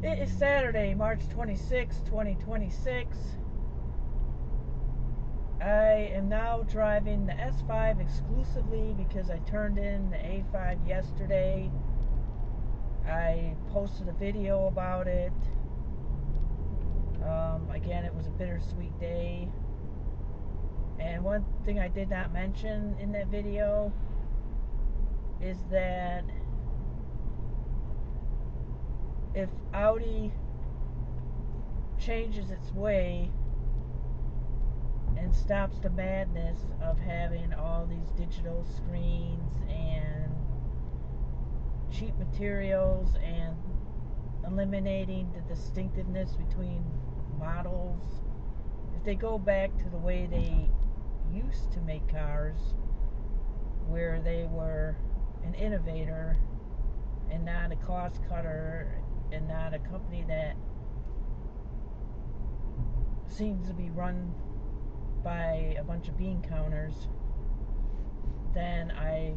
It is Saturday, March 26, 2026. I am now driving the S5 exclusively because I turned in the A5 yesterday. I posted a video about it. Again, it was a bittersweet day. And one thing I did not mention in that video is that if Audi changes its way and stops the madness of having all these digital screens and cheap materials and eliminating the distinctiveness between models, if they go back to the way they used to make cars, where they were an innovator and not a cost cutter and not a company that seems to be run by a bunch of bean counters, then I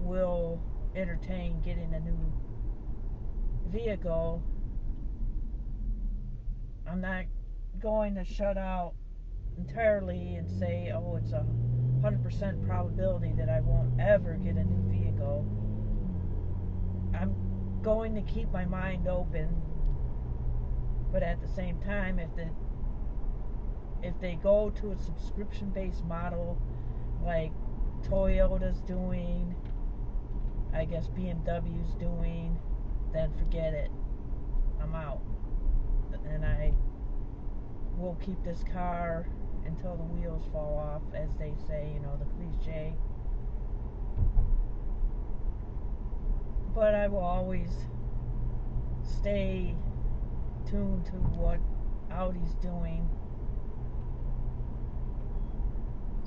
will entertain getting a new vehicle. I'm not going to shut out entirely and say, oh, it's 100% probability that I won't ever get a new vehicle. I'm going to keep my mind open, but at the same time, if they go to a subscription-based model like Toyota's doing, I guess BMW's doing, then forget it. I'm out. And I will keep this car until the wheels fall off, as they say, the cliche. But I will always stay tuned to what Audi's doing.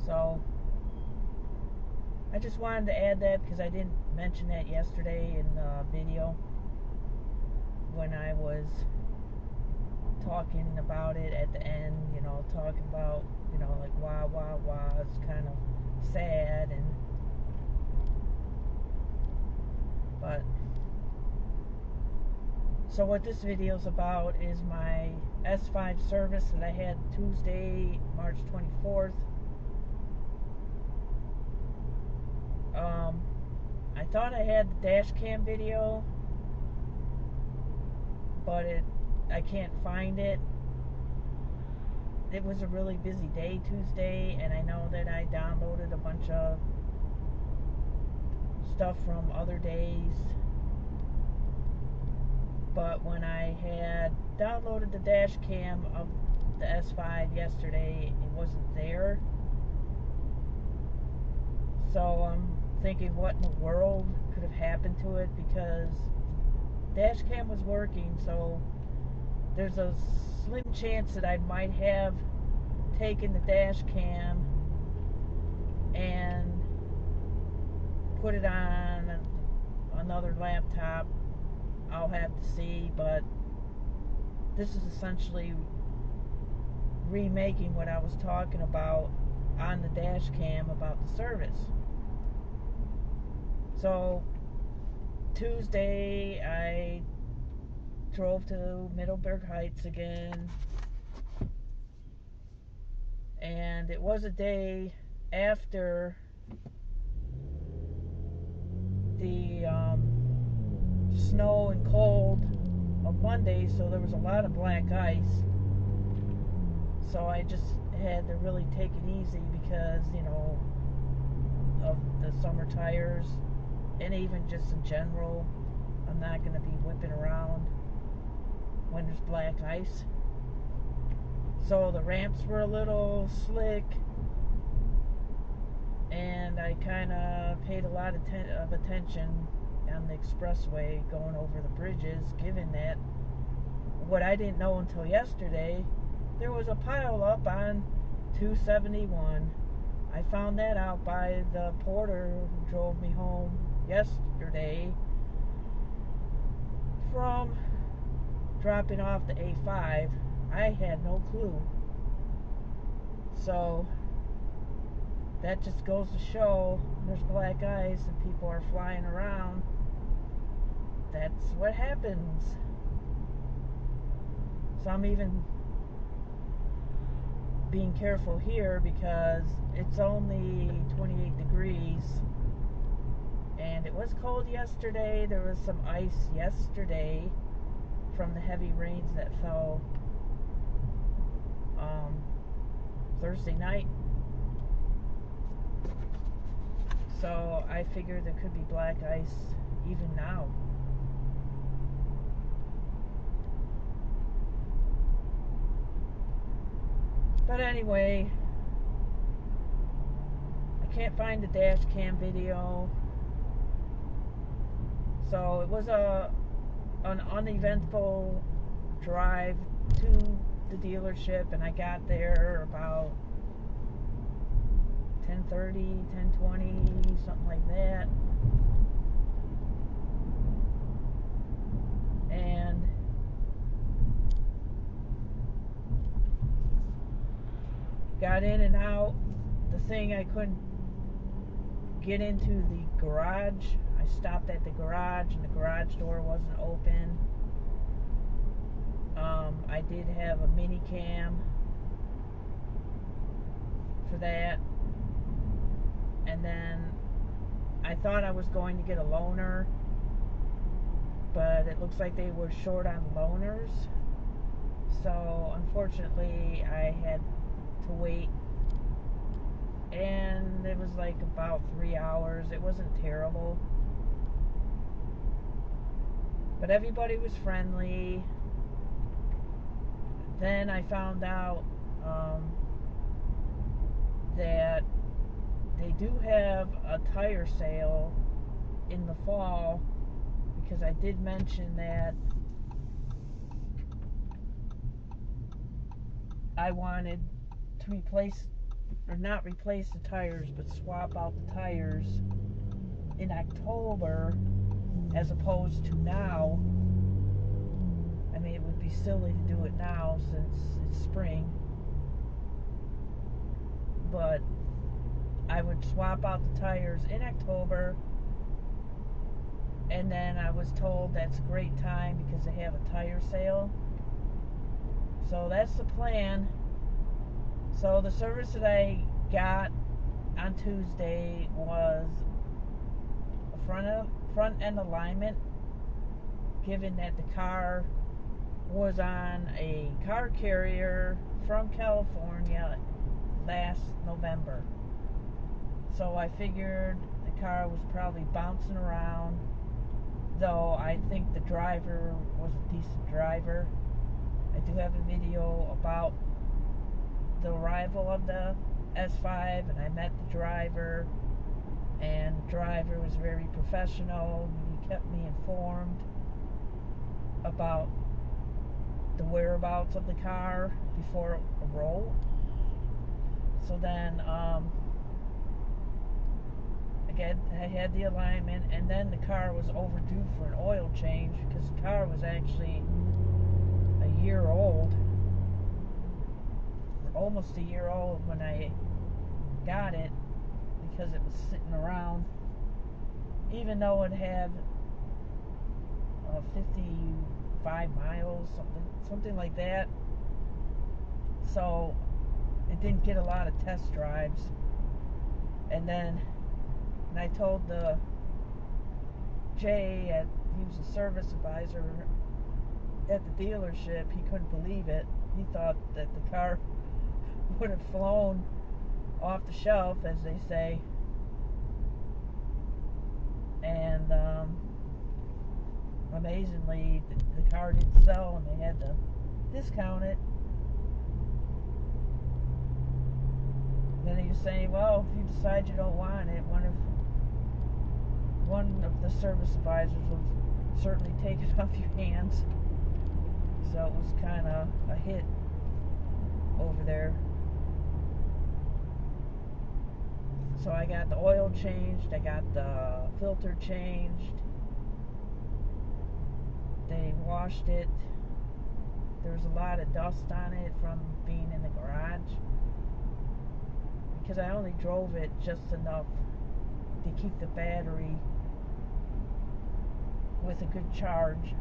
So I just wanted to add that because I didn't mention that yesterday in the video when I was talking about it at the end, talking about, like wah, it's kind of sad. But so what this video is about is my S5 service that I had Tuesday, March 24th. I thought I had the dash cam video, but I can't find it. It was a really busy day Tuesday, and I know that I downloaded a bunch of stuff from other days. But when I had downloaded the dash cam of the S5 yesterday, it wasn't there. So I'm thinking, what in the world could have happened to it, because dash cam was working, so there's a slim chance that I might have taken the dash cam and put it on another laptop. I'll have to see, but this is essentially remaking what I was talking about on the dash cam about the service. So Tuesday I drove to Middleburg Heights again, and it was a day after the snow and cold of Monday, so there was a lot of black ice. So I just had to really take it easy because, of the summer tires, and even just in general, I'm not going to be whipping around when there's black ice. So the ramps were a little slick, and I kind of paid a lot of attention on the expressway going over the bridges, given that what I didn't know until yesterday, there was a pile up on 271. I found that out by the porter who drove me home yesterday from dropping off the A5. I had no clue. So that just goes to show there's black ice and people are flying around, that's what happens. So I'm even being careful here because it's only 28 degrees and it was cold yesterday. There was some ice yesterday from the heavy rains that fell Thursday night. So I figured there could be black ice even now. But anyway, I can't find the dash cam video. So it was an uneventful drive to the dealership, and I got there about 10:30, 10:20, something like that. And got in and out. The thing, I couldn't get into the garage. I stopped at the garage and the garage door wasn't open. I did have a mini cam for that. And then I thought I was going to get a loaner, but it looks like they were short on loaners. So unfortunately I had to wait, and it was like about 3 hours. It wasn't terrible, but everybody was friendly. Then I found out that they do have a tire sale in the fall, because I did mention that I wanted to replace, or not replace the tires, but swap out the tires in October as opposed to now. I mean, it would be silly to do it now since it's spring, but I would swap out the tires in October, and then I was told that's a great time because they have a tire sale. So that's the plan. So the service that I got on Tuesday was a front end alignment, given that the car was on a car carrier from California last November. So I figured the car was probably bouncing around, though I think the driver was a decent driver. I do have a video about the arrival of the S5, and I met the driver, and the driver was very professional. He kept me informed about the whereabouts of the car before a roll. So then again, I had the alignment, and then the car was overdue for an oil change because the car was actually a year old, or almost a year old when I got it, because it was sitting around, even though it had 55 miles, something like that. So it didn't get a lot of test drives. And then I told the Jay, he was a service advisor at the dealership, he couldn't believe it. He thought that the car would have flown off the shelf, as they say. And amazingly, the car didn't sell, and they had to discount it. Then he was saying, well, if you decide you don't want it, one of the service advisors will certainly take it off your hands. So it was kind of a hit over there. So I got the oil changed, I got the filter changed, they washed it. There was a lot of dust on it from being in the garage, because I only drove it just enough to keep the battery with a good charge.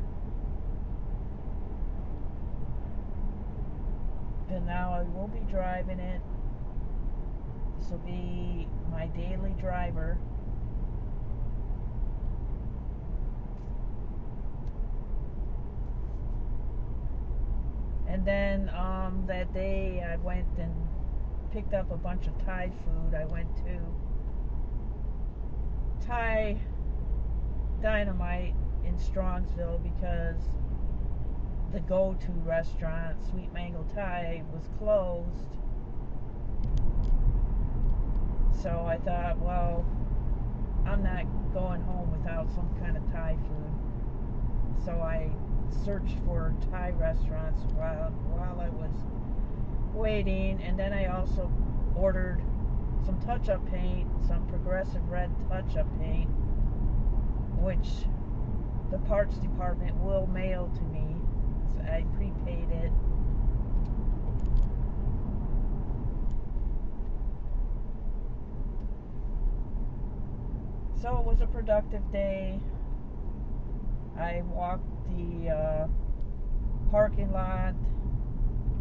And now I will be driving it. This will be my daily driver. And then that day I went and picked up a bunch of Thai food. I went to Thai Dynamite in Strongsville because the go-to restaurant, Sweet Mango Thai, was closed. So I thought, well, I'm not going home without some kind of Thai food. So I searched for Thai restaurants while I was waiting, and then I also ordered some touch-up paint, some Progressive Red touch-up paint, which the parts department will mail to me. So I prepaid it. So it was a productive day. I walked the parking lot.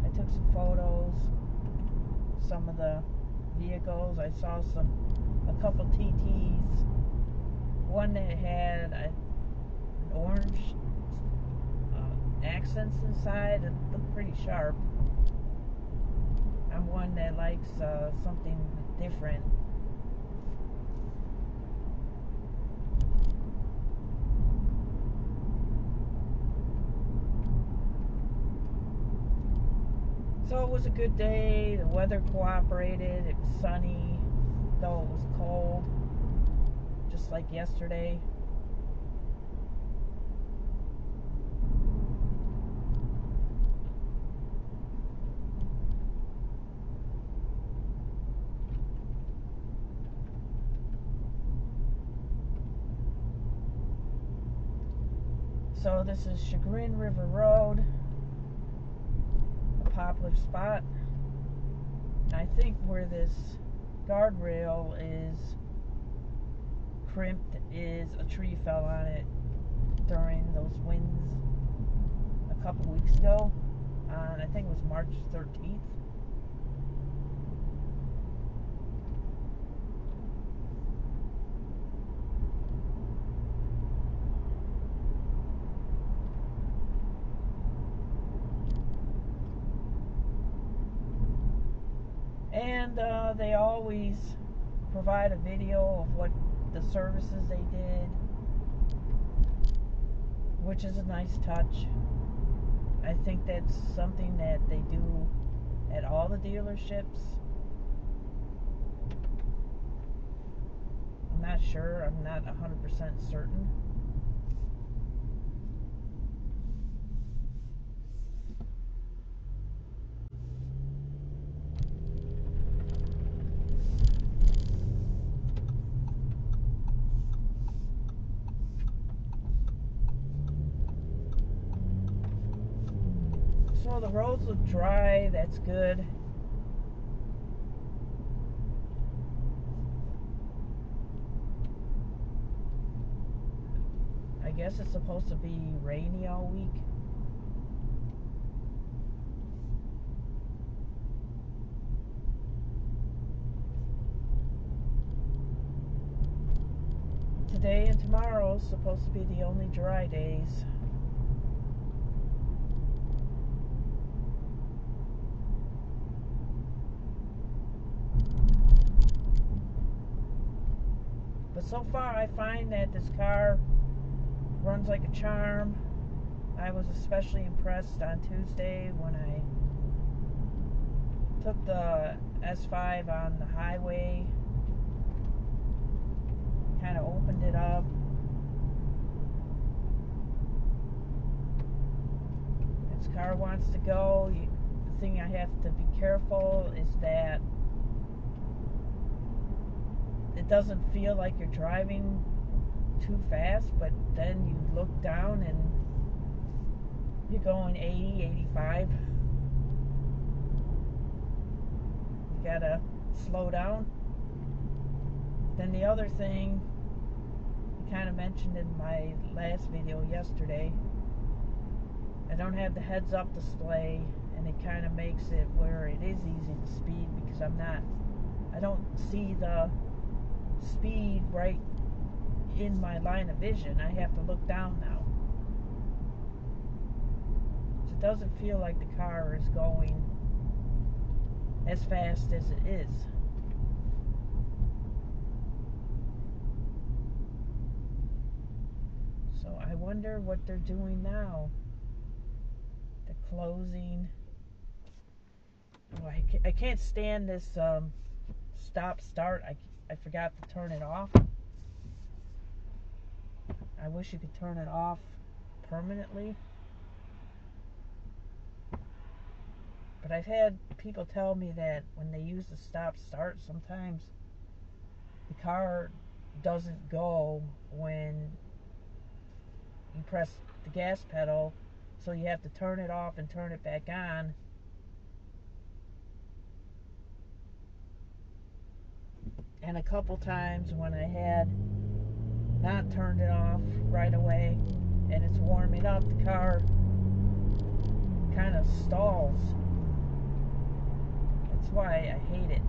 I took some photos, some of the vehicles. I saw a couple TTs. One that had an orange accents inside. It looked pretty sharp. I'm one that likes something different. So it was a good day. The weather cooperated. It was sunny, though it was cold, just like yesterday. So this is Chagrin River Road, a popular spot. I think where this guardrail is crimped is a tree fell on it during those winds a couple weeks ago, on I think it was March 13th. And they always provide a video of what the services they did, which is a nice touch. I think that's something that they do at all the dealerships. I'm not sure. I'm not 100% certain. So the roads look dry. That's good. I guess it's supposed to be rainy all week. Today and tomorrow is supposed to be the only dry days. But so far I find that this car runs like a charm. I was especially impressed on Tuesday when I took the S5 on the highway, kind of opened it up. This car wants to go. The thing I have to be careful is that it doesn't feel like you're driving too fast, but then you look down and you're going 80, 85. You gotta slow down. Then the other thing kind of mentioned in my last video yesterday, I don't have the heads-up display, and it kind of makes it where it is easy to speed because I don't see the speed right in my line of vision. I have to look down now. So it doesn't feel like the car is going as fast as it is. So I wonder what they're doing now. They're closing. Oh, I can't stand this stop start. I forgot to turn it off. I wish you could turn it off permanently. But I've had people tell me that when they use the stop start, sometimes the car doesn't go when you press the gas pedal, so you have to turn it off and turn it back on. And a couple times when I had not turned it off right away and it's warming up, the car kind of stalls. That's why I hate it.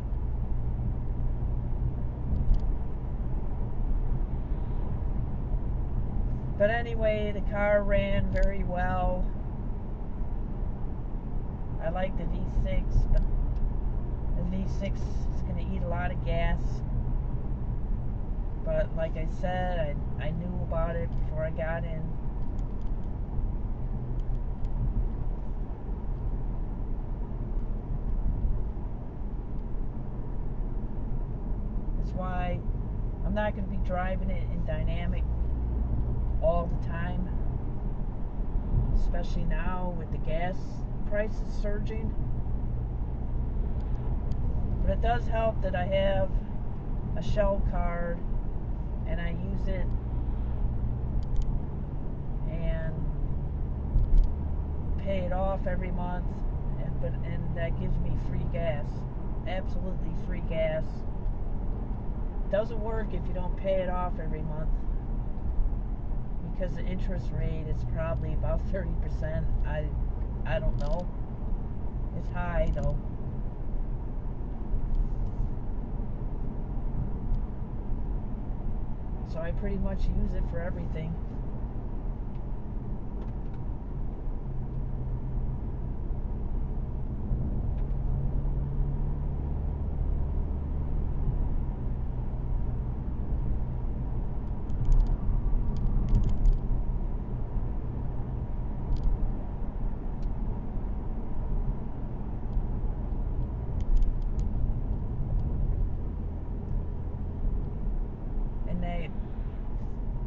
But anyway, the car ran very well. I like the V6, but the V6 is going to eat a lot of gas. But like I said, I knew about it before I got in. That's why I'm not going to be driving it in dynamic all the time, especially now with the gas prices surging. But it does help that I have a Shell card and I use it and pay it off every month, and that gives me free gas, absolutely free gas. It doesn't work if you don't pay it off every month, because the interest rate is probably about 30%. I don't know. It's high though. So I pretty much use it for everything.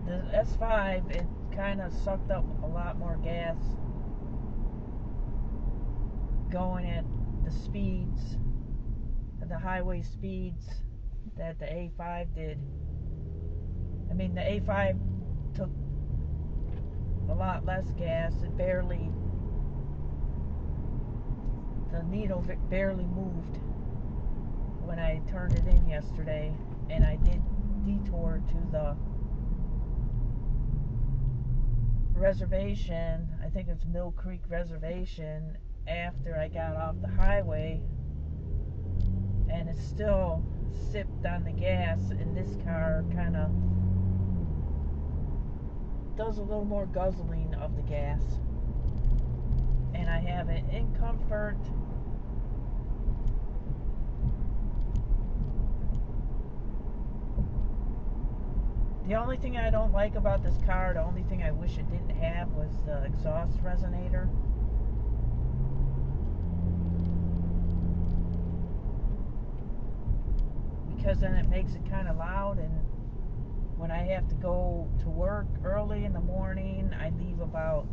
The S5, it kind of sucked up a lot more gas going at the speeds, the highway speeds that the A5 did. I mean, the A5 took a lot less gas. It barely, the needle barely moved when I turned it in yesterday, and I did detour to the reservation. I think it's Mill Creek Reservation, after I got off the highway, and it still sipped on the gas, and this car kind of does a little more guzzling of the gas. And I have it in comfort. The only thing I don't like about this car, the only thing I wish it didn't have, was the exhaust resonator. Because then it makes it kind of loud, and when I have to go to work early in the morning, I leave about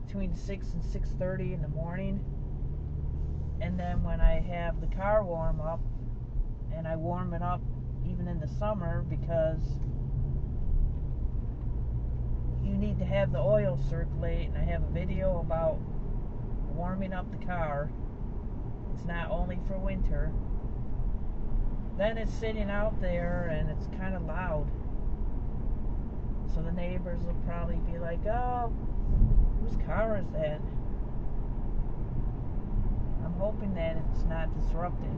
between 6 and 6:30 in the morning. And then when I have the car warm up, and I warm it up even in the summer, because you need to have the oil circulate, and I have a video about warming up the car. It's not only for winter. Then it's sitting out there and it's kind of loud. So the neighbors will probably be like, oh, whose car is that? I'm hoping that it's not disrupted.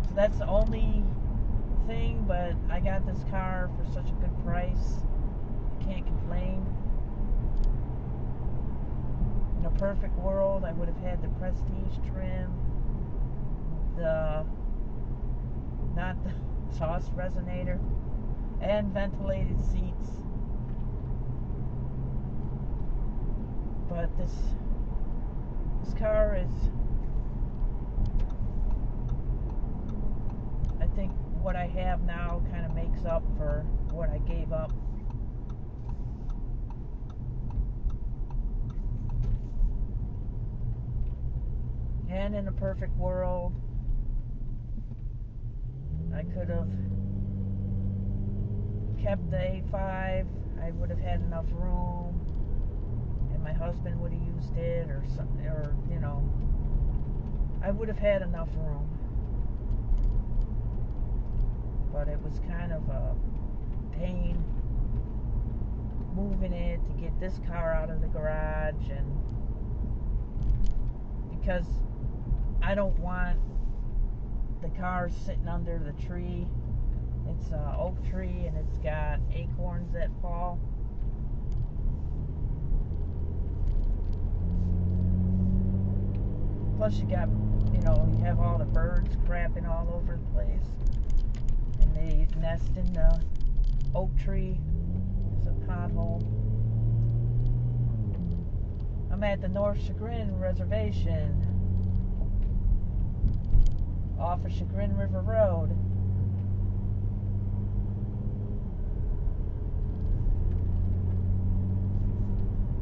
So that's the only thing, but I got this car for such a good price. I can't complain. In a perfect world, I would have had the Prestige trim, not the exhaust resonator, and ventilated seats. But this car is, I think what I have now kind of makes up for what I gave up. And in a perfect world, I could have kept the A5. I would have had enough room, and my husband would have used it, or you know, I would have had enough room. But it was kind of a pain moving it to get this car out of the garage, and because I don't want the car sitting under the tree. It's an oak tree, and it's got acorns that fall. Plus you got, you have all the birds crapping all over the place, and they nest in the oak tree. There's a pothole. I'm at the North Chagrin Reservation off of Chagrin River Road.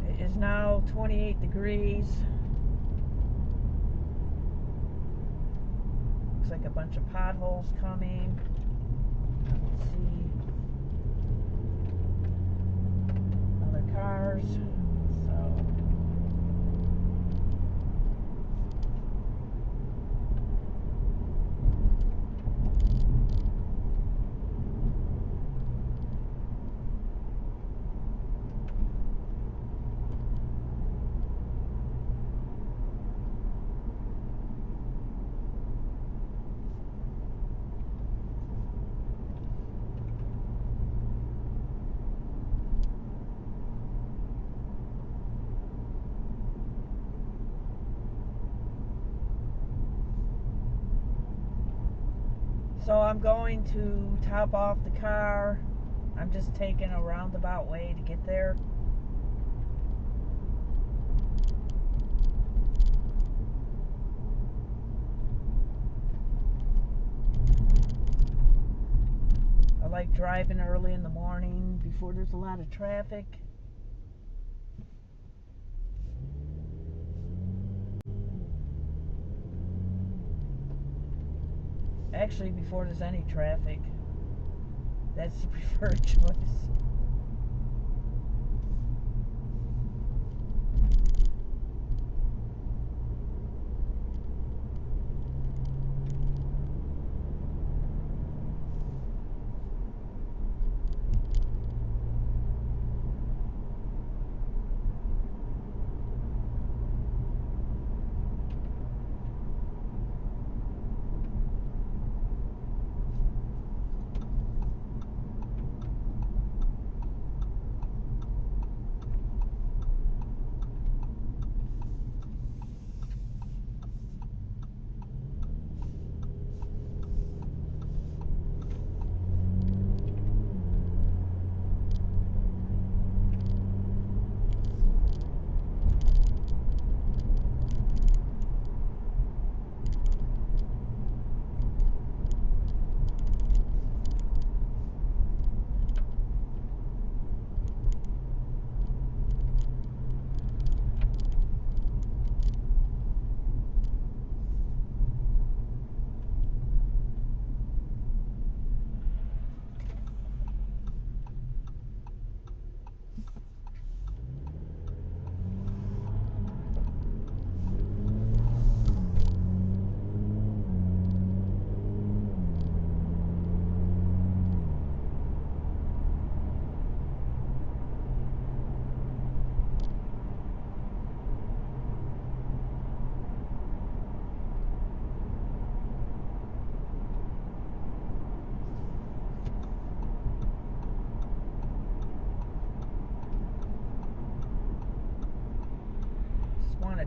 It is now 28 degrees. Looks like a bunch of potholes coming. Let's see. Other cars. So I'm going to top off the car. I'm just taking a roundabout way to get there. I like driving early in the morning before there's a lot of traffic. Actually, before there's any traffic. That's the preferred choice.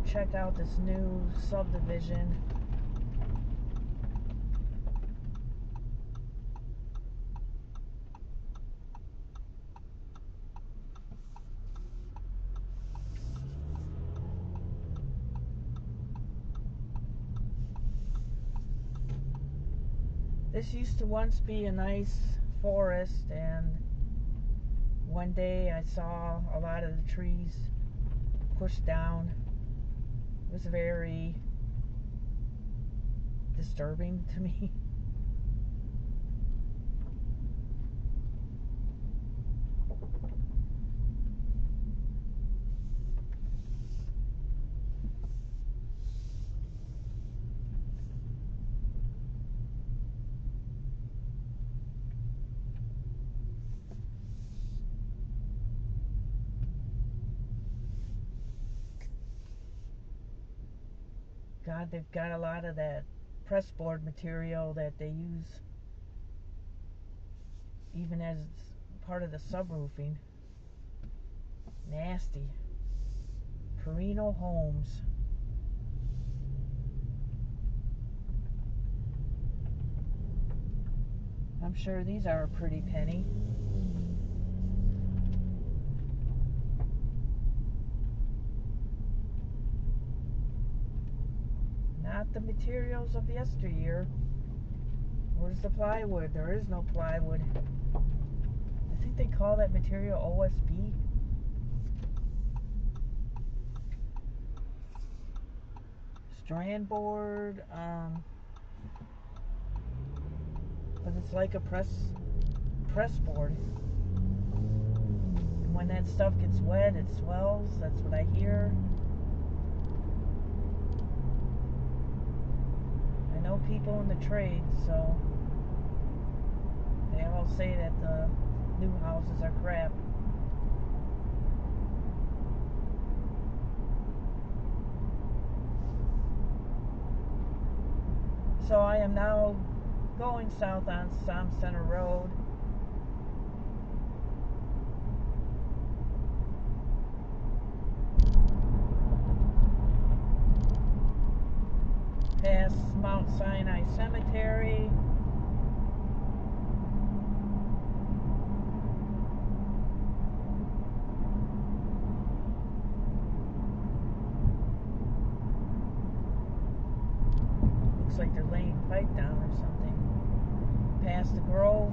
to check out this new subdivision. This used to once be a nice forest, and one day I saw a lot of the trees pushed down. It was very disturbing to me. God, they've got a lot of that press board material that they use even as part of the subroofing. Nasty. Perino Homes. I'm sure these are a pretty penny. Not the materials of yesteryear. Where's the plywood? There is no plywood. I think they call that material OSB. Strand board, but it's like a press board. And when that stuff gets wet, it swells. That's what I hear. I know people in the trade, so they all say that the new houses are crap. So I am now going south on Som Center Road. Past Mount Sinai Cemetery. Looks like they're laying pipe down or something. Past the Grove.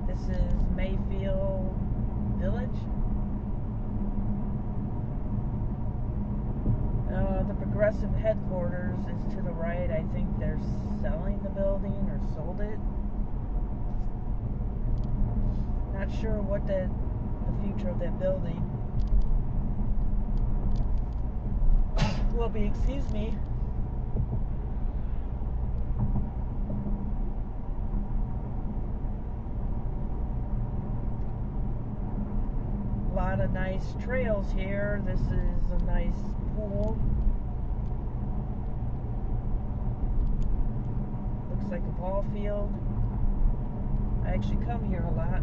This is Mayfield Village. The Progressive headquarters is to the right. I think they're selling the building or sold it. Not sure what the future of that building will be. Excuse me. A lot of nice trails here. This is a nice pool. Looks like a ball field. I actually come here a lot.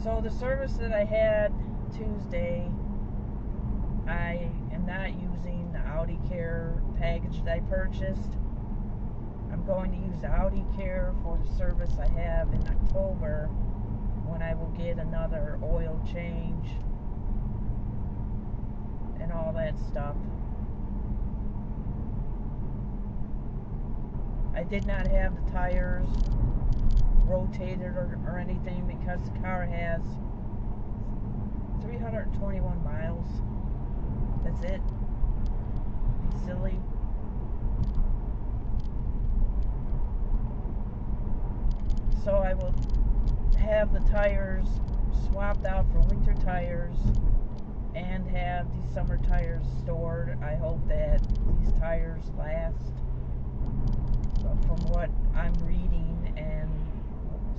So the service that I had Tuesday, I am not using the Audi Care package that I purchased. I'm going to use Audi Care for the service I have in October, when I will get another oil change and all that stuff. I did not have the tires rotated or anything because the car has 321 miles. That's it. Be silly. So I will have the tires swapped out for winter tires and have these summer tires stored. I hope that these tires last. But from what I'm reading and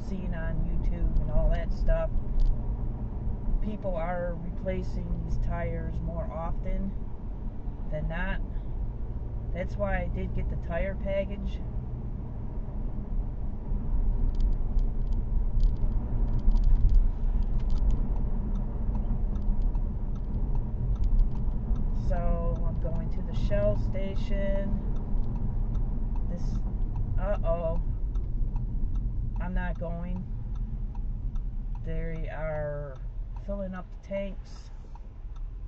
seeing on YouTube and all that stuff, people are replacing these tires more often than not. That's why I did get the tire package. So I'm going to the Shell station. I'm not going. They are filling up the tanks.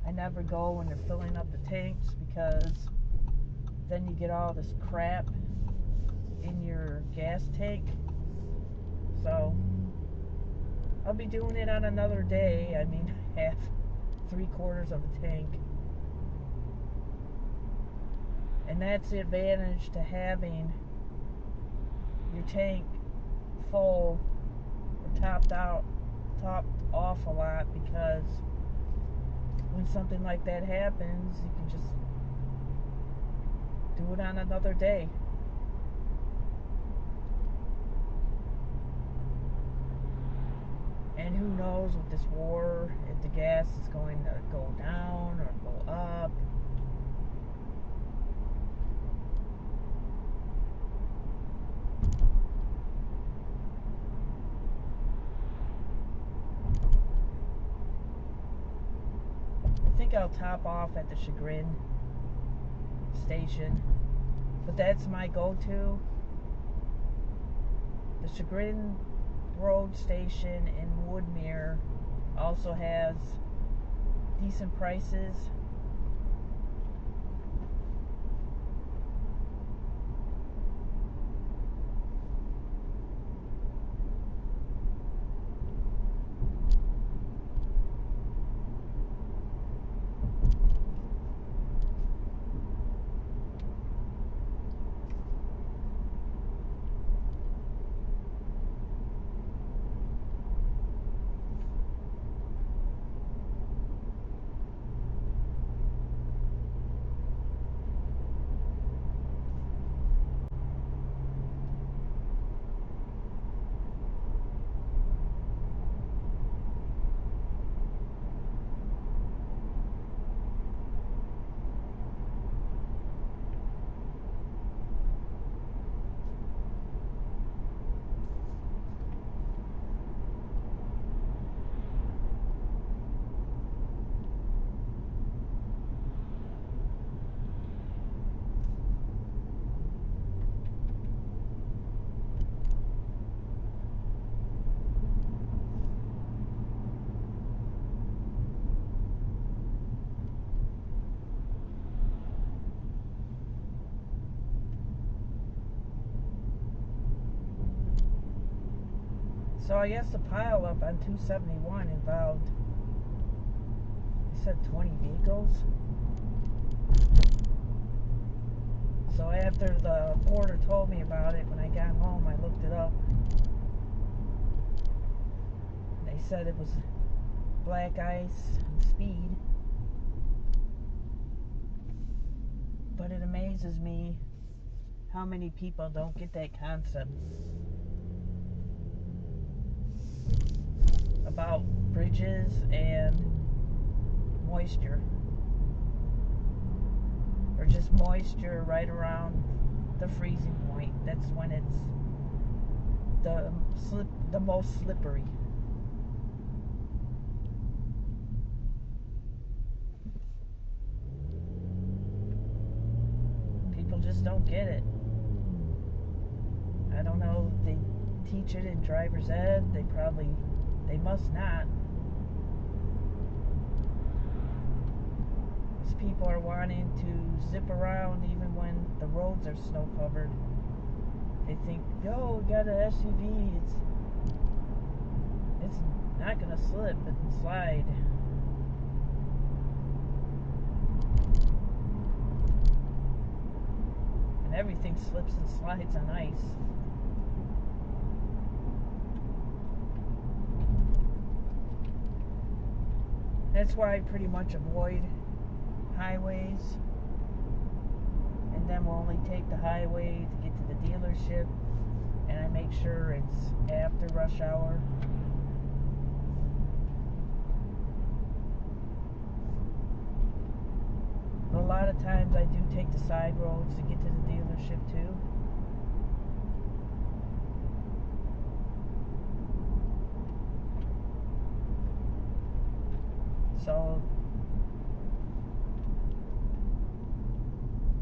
I never go when they're filling up the tanks because then you get all this crap in your gas tank. So I'll be doing it on another day. I mean, I have 3/4 of a tank. And that's the advantage to having your tank full or topped off a lot, because when something like that happens, you can just do it on another day. And who knows with this war if the gas is going to go down or go up. I think I'll top off at the Chagrin station, but that's my go-to. The Chagrin Road station in Woodmere also has decent prices. So I guess the pileup on 271 involved, they said 20 vehicles. So after the porter told me about it, when I got home, I looked it up. They said it was black ice and speed. But it amazes me how many people don't get that concept about bridges and moisture, or just moisture right around the freezing point. That's when it's the most slippery. People just don't get it. I don't know if they teach it in driver's ed. They must not. Because people are wanting to zip around even when the roads are snow covered. They think, yo, we got an SUV. It's not gonna slip and slide. And everything slips and slides on ice. That's why I pretty much avoid highways. And then we'll only take the highway to get to the dealership. And I make sure it's after rush hour. But a lot of times I do take the side roads to get to the dealership too. So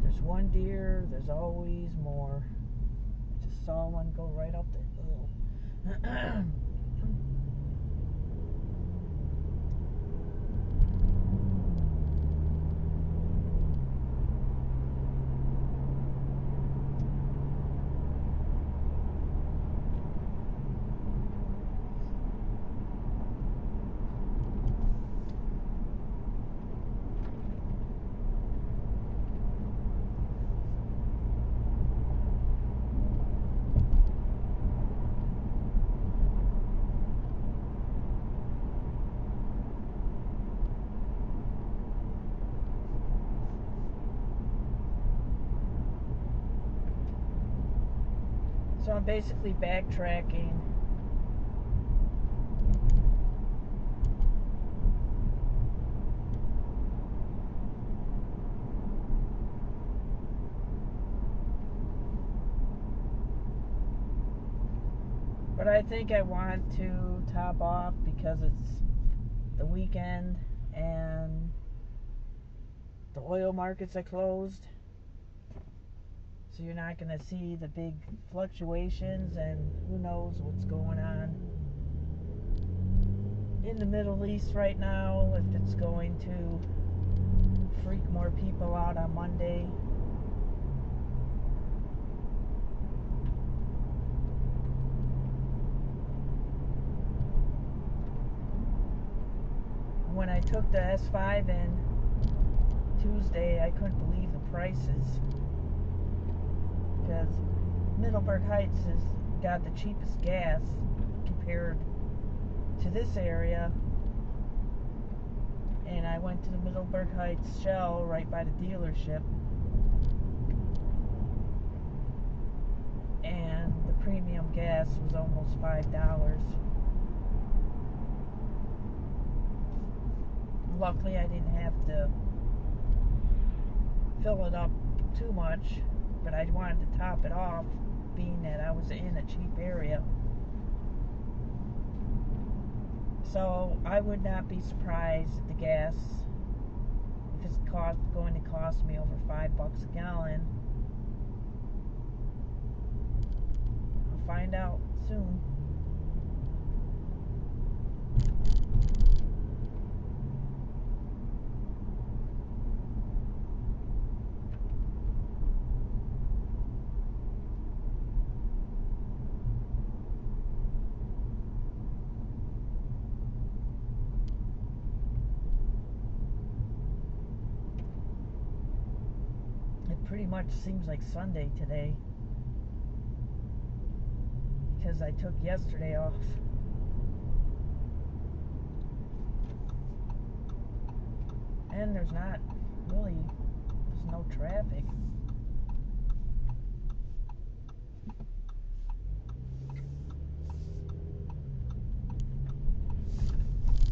there's one deer, there's always more. I just saw one go right up the hill. So I'm basically backtracking. But I think I want to top off because it's the weekend and the oil markets are closed. So you're not going to see the big fluctuations, and who knows what's going on in the Middle East right now, if it's going to freak more people out on Monday. When I took the S5 in Tuesday, I couldn't believe the prices. Because Middleburg Heights has got the cheapest gas compared to this area. And I went to the Middleburg Heights Shell right by the dealership. And the premium gas was almost $5. Luckily I didn't have to fill it up too much, but I wanted to top it off, being that I was in a cheap area. So I would not be surprised if the gas, if it's going to cost me over $5 a gallon. I'll find out soon. Pretty much seems like Sunday today because I took yesterday off. And there's no traffic.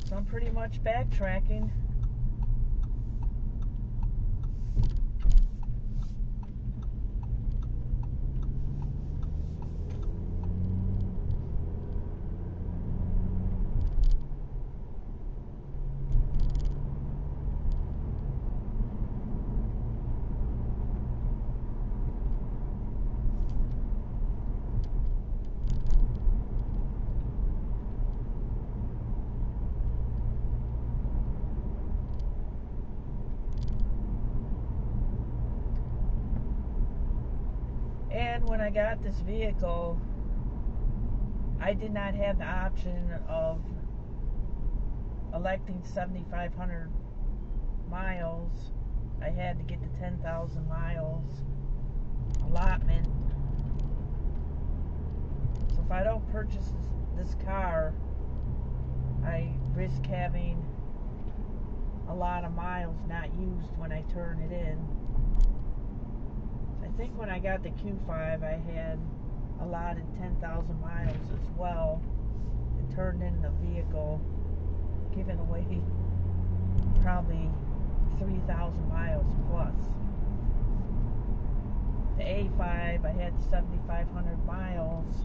So I'm pretty much backtracking. then when I got this vehicle, I did not have the option of electing 7,500 miles. I had to get the 10,000 miles allotment. So if I don't purchase this car, I risk having a lot of miles not used when I turn it in. I think when I got the Q5, I had allotted 10,000 miles as well and turned in the vehicle, giving away probably 3,000 miles plus. The A5, I had 7,500 miles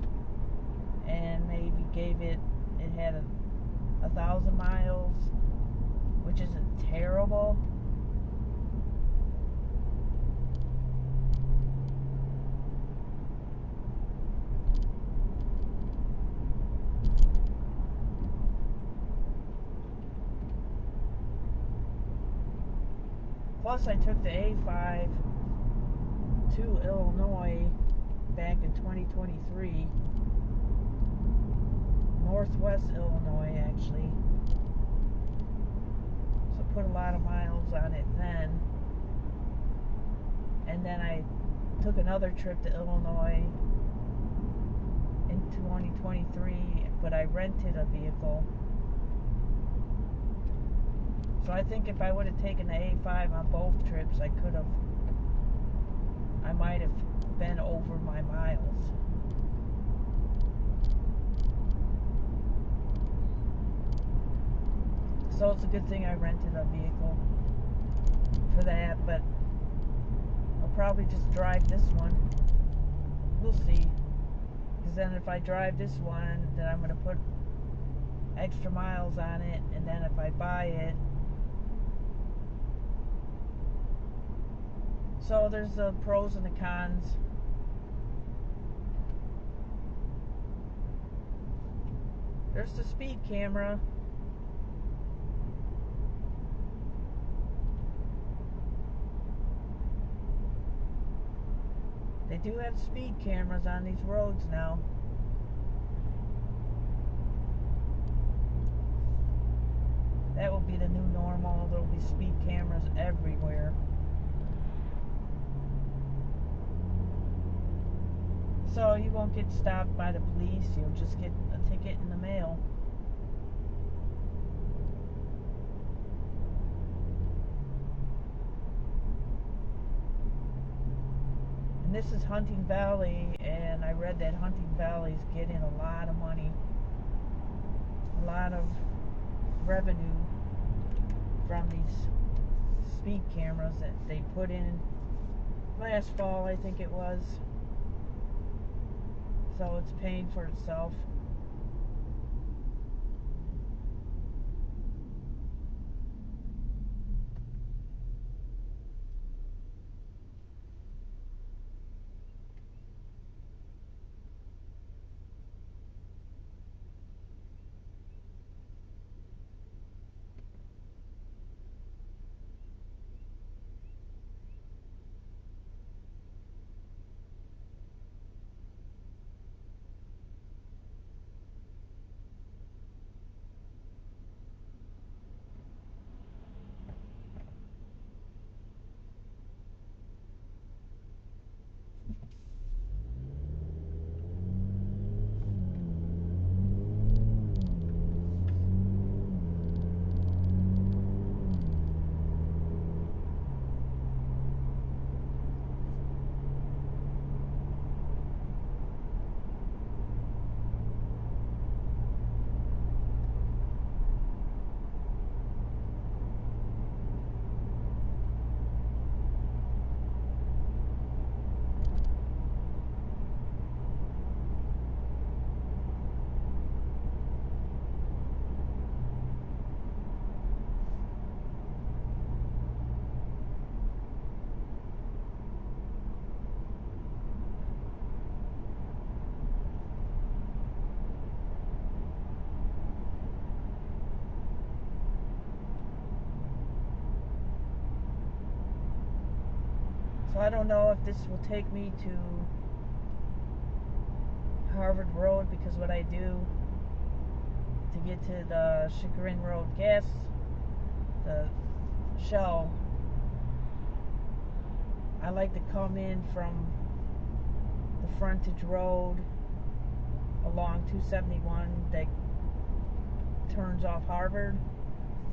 and maybe gave it had 1,000 miles, which isn't terrible. Plus, I took the A5 to Illinois back in 2023. Northwest Illinois, actually. So put a lot of miles on it then. And then I took another trip to Illinois in 2023, but I rented a vehicle. So I think if I would have taken the A5 on both trips, I might have been over my miles. So it's a good thing I rented a vehicle for that, but I'll probably just drive this one. We'll see. Because then if I drive this one, then I'm going to put extra miles on it, and then if I buy it, so there's the pros and the cons. There's the speed camera. They do have speed cameras on these roads now. That will be the new normal. There will be speed cameras everywhere. So you won't get stopped by the police. You'll just get a ticket in the mail. And this is Hunting Valley, and I read that Hunting Valley's getting a lot of money, a lot of revenue from these speed cameras that they put in last fall, I think it was. So it's paying for itself. So I don't know if this will take me to Harvard Road, because what I do to get to the Chagrin Road gas, the Shell, I like to come in from the frontage road along 271 that turns off Harvard.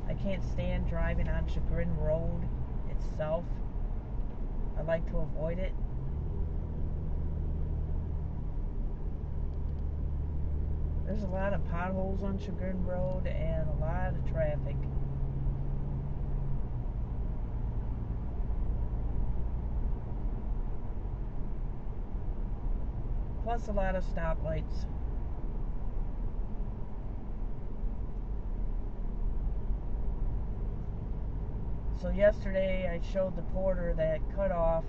I can't stand driving on Chagrin Road itself. I like to avoid it. There's a lot of potholes on Chagrin Road and a lot of traffic. Plus a lot of stoplights. So yesterday I showed the porter that cutoff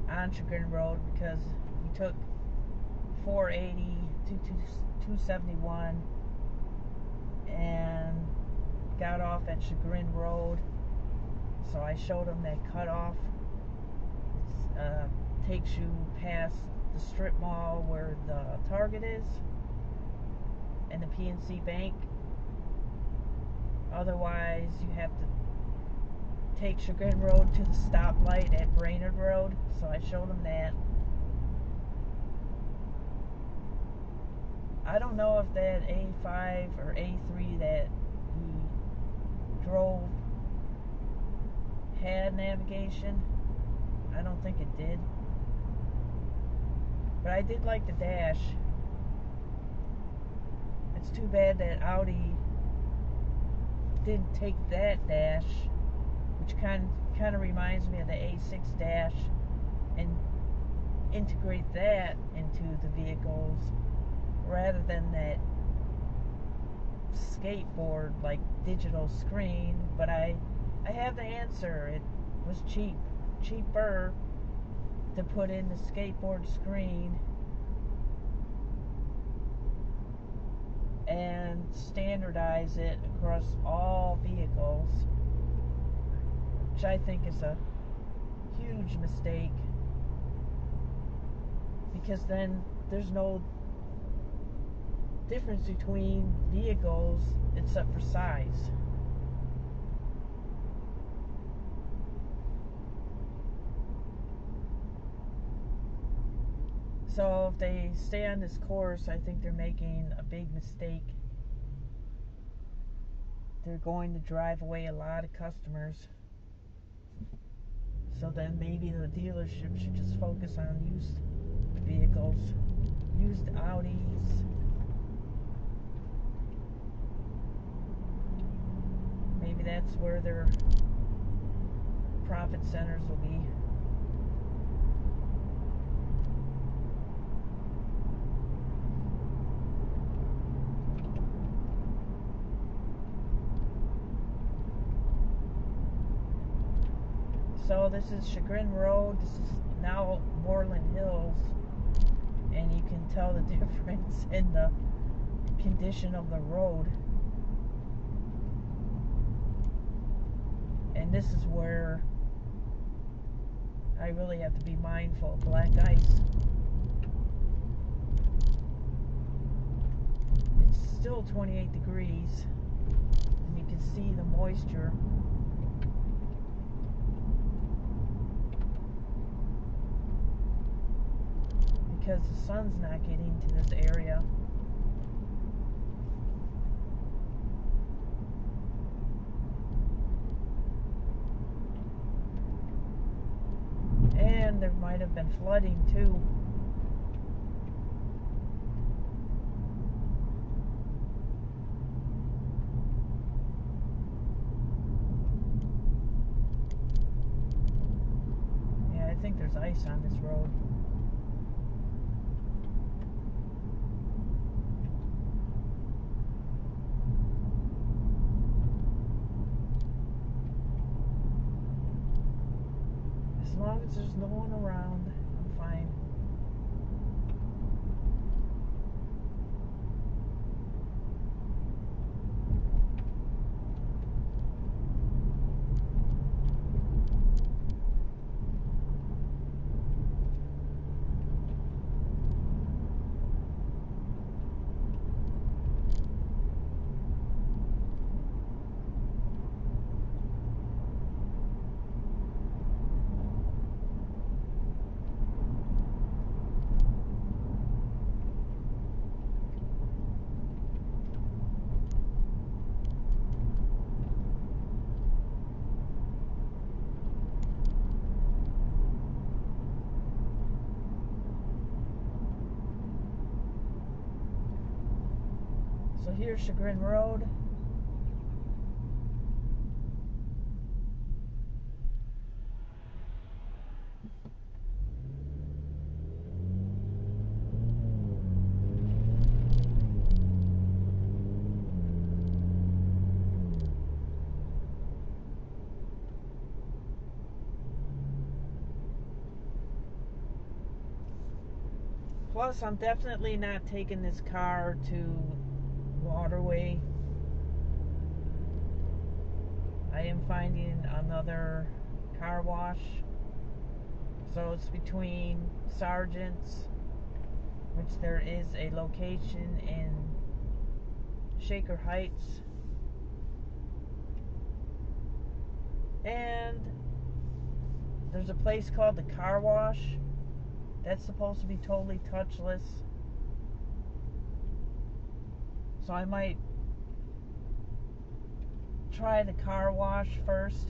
on Chagrin Road because he took 480 to 271 and got off at Chagrin Road. So I showed him that cutoff. It takes you past the strip mall where the Target is and the PNC Bank. Otherwise you have to take Chagrin Road to the stoplight at Brainerd Road. So I showed him that. I don't know if that A5 or A3 that he drove had navigation. I don't think it did. But I did like the dash. It's too bad that Audi didn't take that dash, which kind of reminds me of the A6 dash, and integrate that into the vehicles rather than that skateboard like digital screen. But I have the answer. It was cheaper to put in the skateboard screen and standardize it across all vehicles, which I think is a huge mistake, because then there's no difference between vehicles except for size. So if they stay on this course, I think they're making a big mistake. They're going to drive away a lot of customers. So then maybe the dealership should just focus on used vehicles, used Audis. Maybe that's where their profit centers will be. So this is Chagrin Road. This is now Moreland Hills, and you can tell the difference in the condition of the road. And this is where I really have to be mindful of black ice. It's still 28 degrees, and you can see the moisture. Because the sun's not getting to this area. And there might have been flooding too. Yeah, I think there's ice on this road. As long as there's no one around, I'm fine. So here's Chagrin Road. Plus, I'm definitely not taking this car to Waterway. I am finding another car wash. So it's between Sargent's, which there is a location in Shaker Heights, and there's a place called the Car Wash. That's supposed to be totally touchless. So I might try the Car Wash first.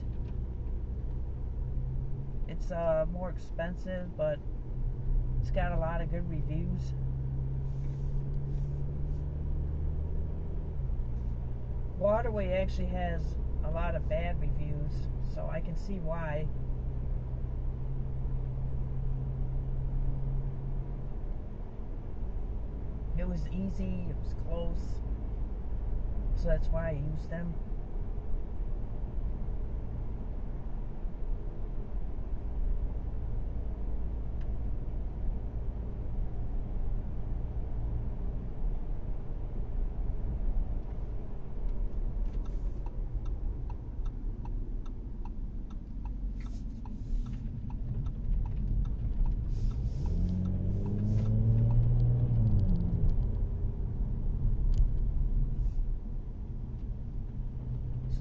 It's more expensive, but it's got a lot of good reviews. Waterway actually has a lot of bad reviews, so I can see why. It was easy, it was close, so that's why I used them.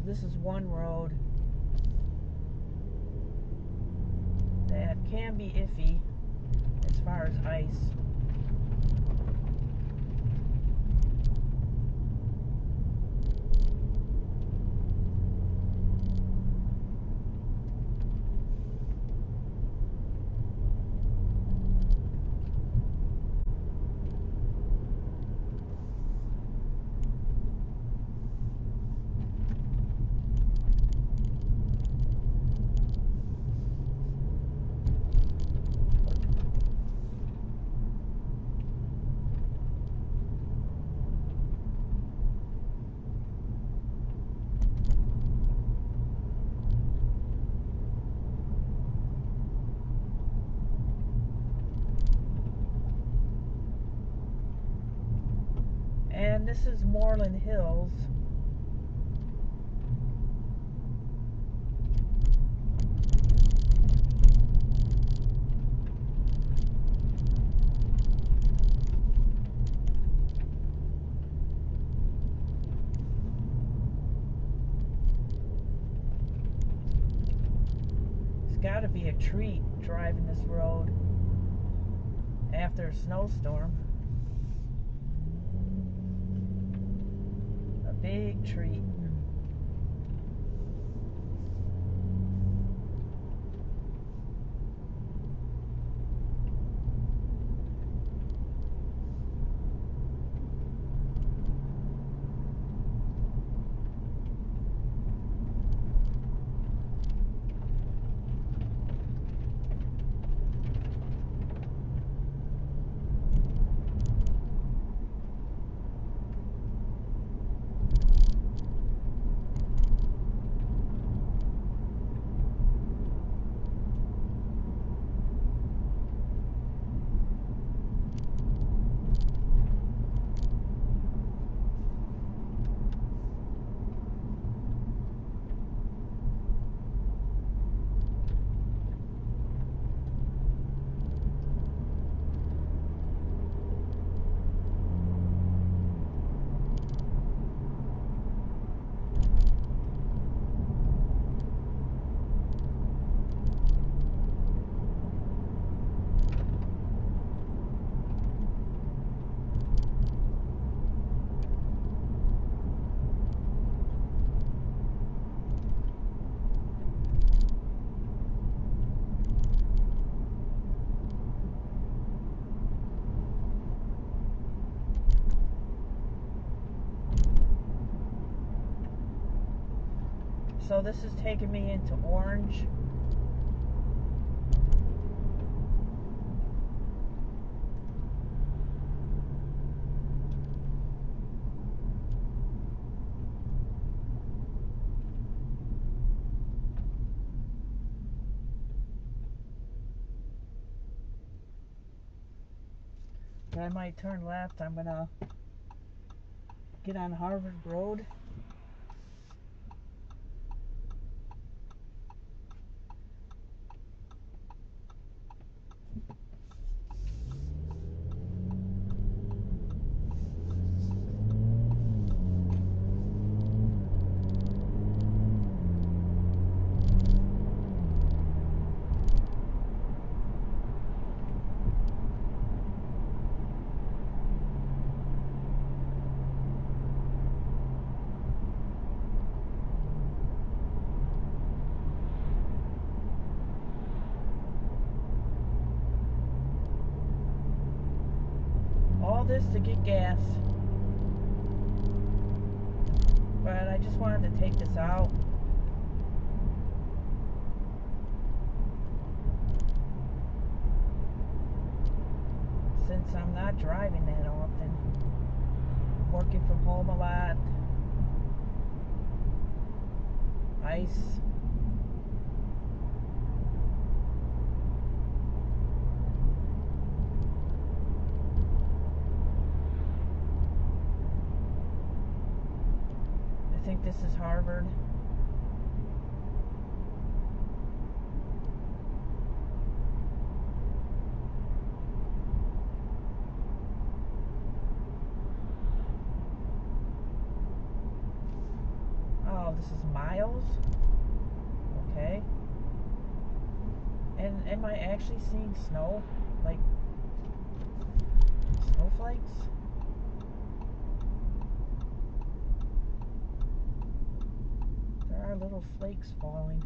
This is one road that can be iffy as far as ice. And this is Moreland Hills. It's got to be a treat driving this road after a snowstorm. A big treat. So this is taking me into orange. But I might turn left. I'm gonna get on Harvard Road. All this to get gas. But I just wanted to take this out. Since I'm not driving that often. Working from home a lot. Ice. I think this is Harvard. Oh, this is Miles. Okay. And am I actually seeing snow? Like snowflakes? There are little flakes falling.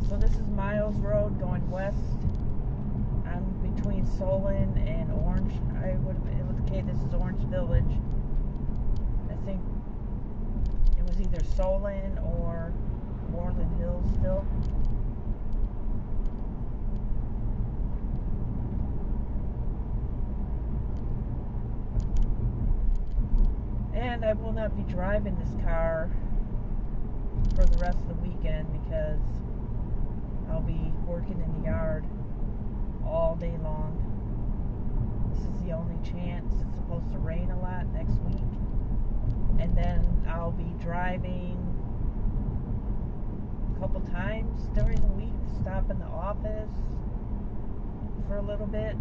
So this is Miles Road going west. I'm between Solon and Orange. I would indicate this is Orange Village. I think it was either Solon or Moreland Hills still. And I will not be driving this car for the rest of the weekend because I'll be working in the yard all day long. This is the only chance. It's supposed to rain a lot next week. And then I'll be driving a couple times during the week to stop in the office for a little bit.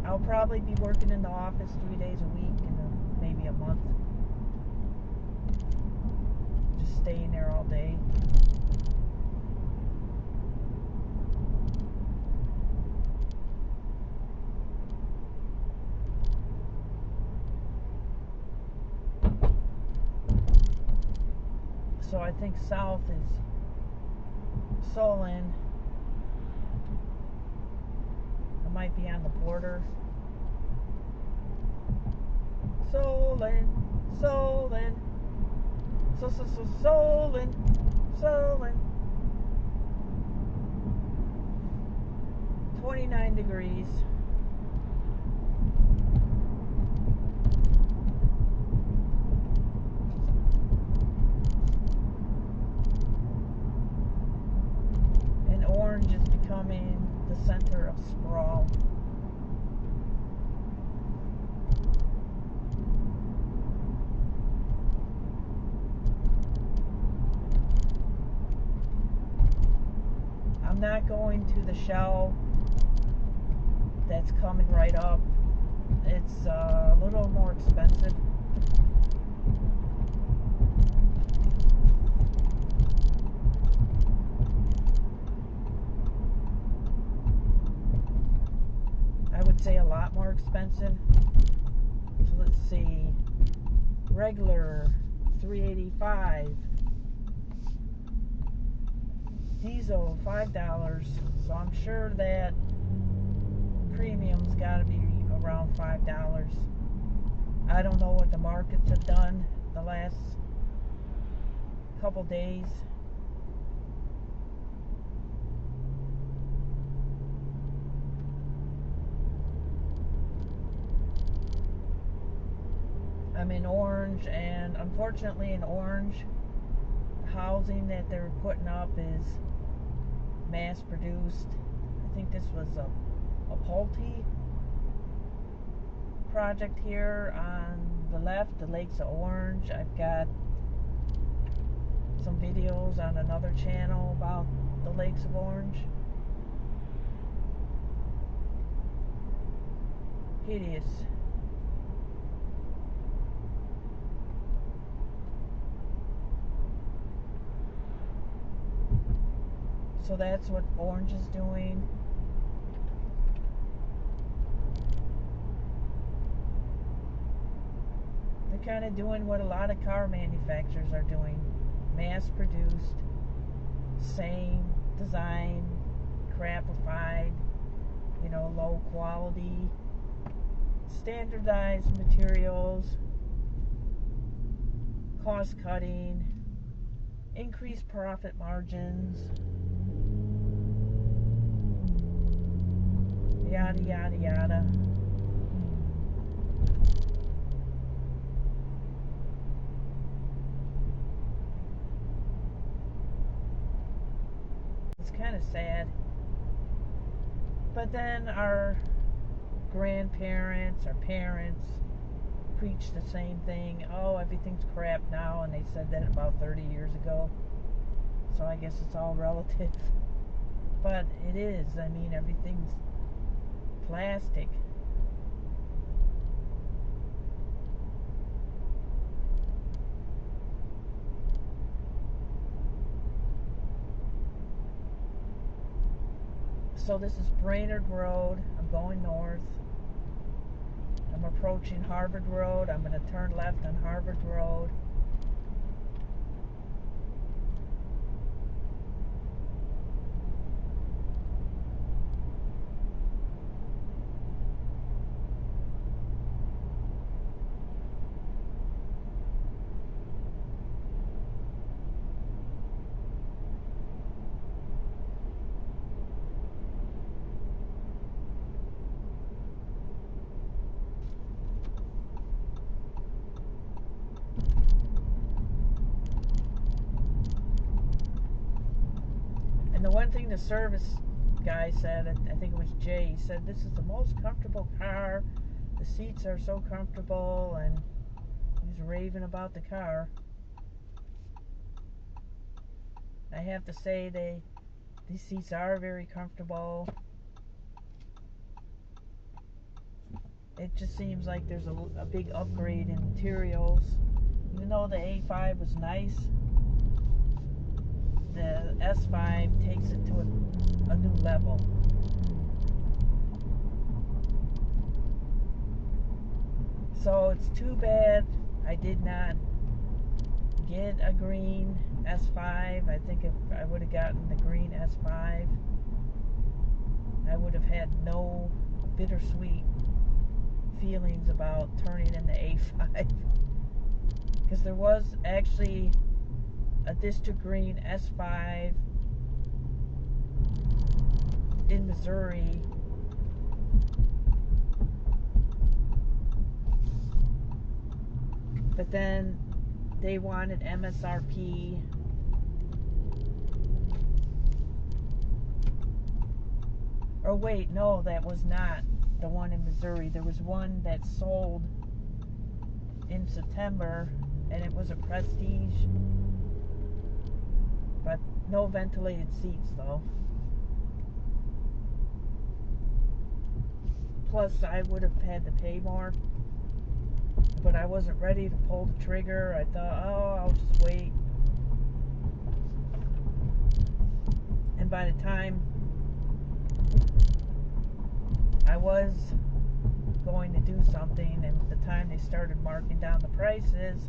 I'll probably be working in the office 3 days a week and maybe a month. Just staying there all day. So I think south is Solon. I might be on the border. Solon, Solon, Solon, Solon. 29 degrees. And Orange is becoming the center of sprawl. not going to the shell that's coming right up. It's a little more expensive. I would say a lot more expensive. So let's see. Regular $3.85. Diesel $5. So I'm sure that premium's got to be around $5. I don't know what the markets have done the last couple days. I'm in Orange, and unfortunately in Orange, housing that they're putting up is mass produced. I think this was a Pulte project here on the left, the Lakes of Orange. I've got some videos on another channel about the Lakes of Orange. Hideous. So that's what Orange is doing. They're kind of doing what a lot of car manufacturers are doing. Mass produced, same design, crapified, you know, low quality, standardized materials, cost cutting, increased profit margins, yada yada yada. It's kind of sad. But then our grandparents, our parents preach the same thing. Oh, everything's crap now, and they said that about 30 years ago. So I guess it's all relative. But it is. I mean, everything's plastic. So this is Brainerd Road. I'm going north. I'm approaching Harvard Road. I'm going to turn left on Harvard Road. The one thing the service guy said, I think it was Jay, he said this is the most comfortable car. The seats are so comfortable, and he was raving about the car. I have to say these seats are very comfortable. It just seems like there's a big upgrade in materials. Even though the A5 was nice, the S5 takes it to a new level. So it's too bad I did not get a green S5. I think if I would have gotten the green S5, I would have had no bittersweet feelings about turning in the A5. Because there was actually a district green S5 in Missouri. But then they wanted MSRP. Or wait, no, that was not the one in Missouri. There was one that sold in September, and it was a Prestige. But no ventilated seats, though. plus I would have had to pay more, but I wasn't ready to pull the trigger. I thought, oh, I'll just wait. And by the time I was going to do something, and the time they started marking down the prices,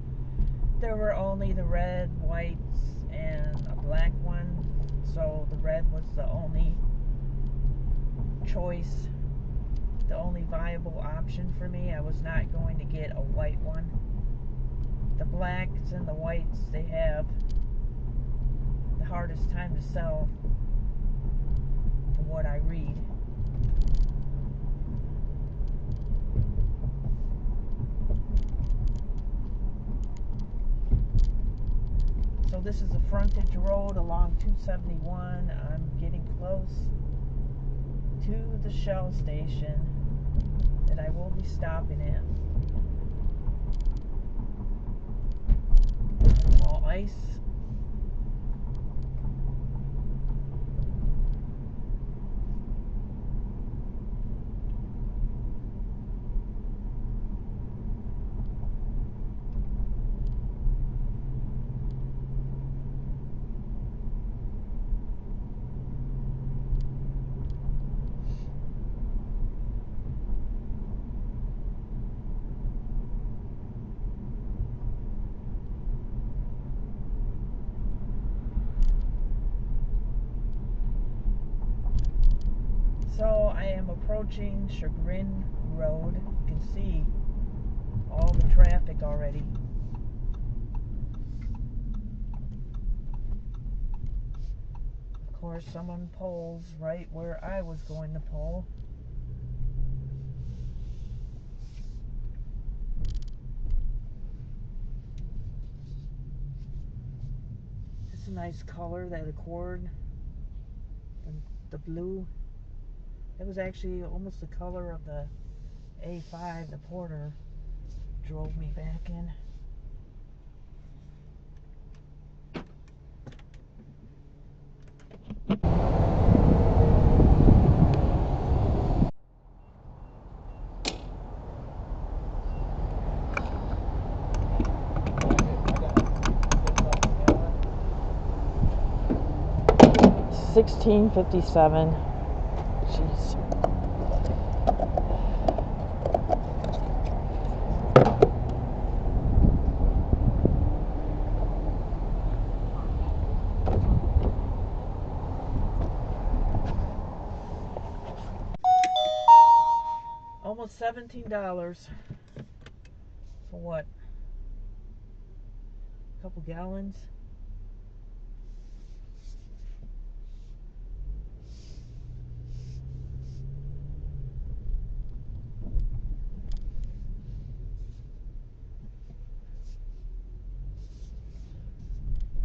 there were only the red, whites, and a black one. So the red was the only choice, the only viable option for me. I was not going to get a white one. The blacks and the whites, they have the hardest time to sell from what I read. So this is a frontage road along 271. I'm getting close to the Shell station that I will be stopping at. All ice. So I am approaching Chagrin Road. You can see all the traffic already. Of course, someone pulls right where I was going to pull. It's a nice color, that Accord, the blue. It was actually almost the color of the A5 the Porter drove me back in. $16.57. Jeez. Almost $17 for what? A couple gallons?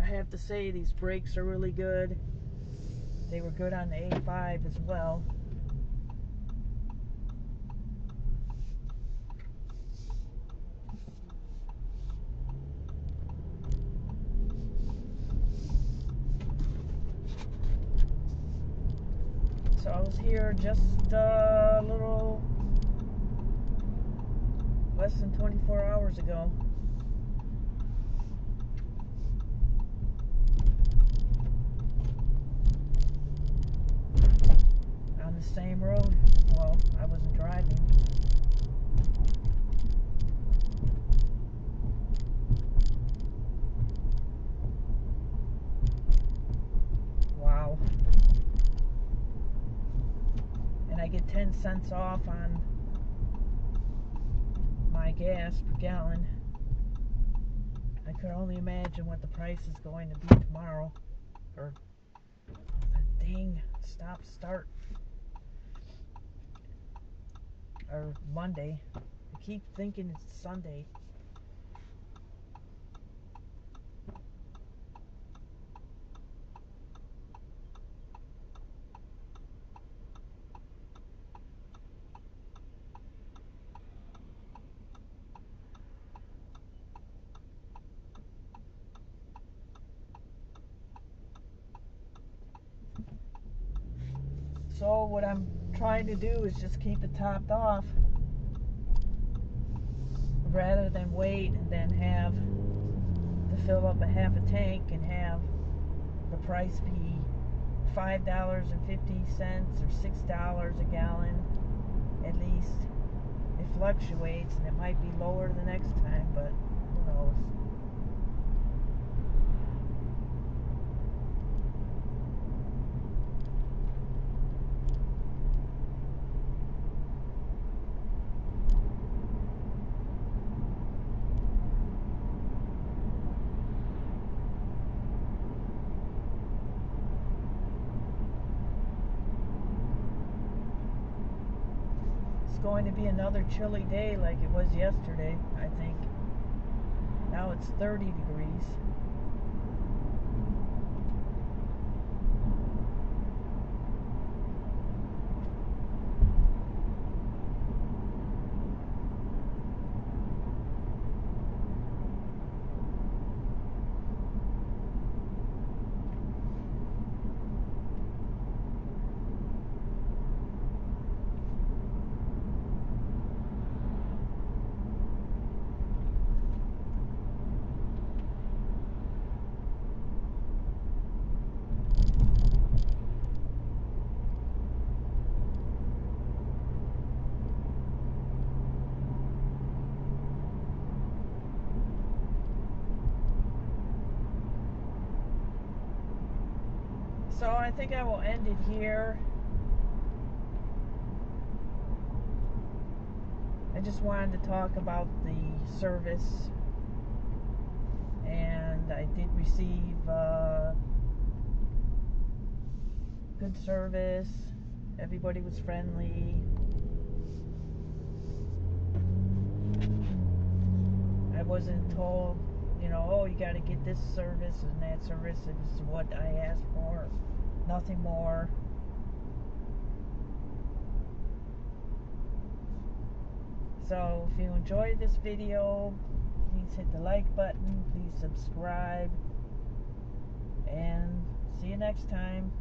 I have to say, these brakes are really good. They were good on the A5 as well. So I was here just a little less than 24 hours ago. On the same road. Well, I wasn't driving. Wow. And I get 10 cents off on my gas per gallon. I could only imagine what the price is going to be tomorrow. Or, dang, stop, start. Or Monday. I keep thinking it's Sunday. So what I'm trying to do is just keep it topped off rather than wait and then have to fill up a half a tank and have the price be $5.50 or $6 a gallon. At least it fluctuates, and it might be lower the next time, but who knows. Going to be another chilly day like it was yesterday, I think. Now it's 30 degrees. So I think I will end it here. I just wanted to talk about the service, and I did receive good service. Everybody was friendly. I wasn't told, oh, you got to get this service and that service. It was what I asked for, nothing more. So if you enjoyed this video, please hit the like button, please subscribe, and see you next time.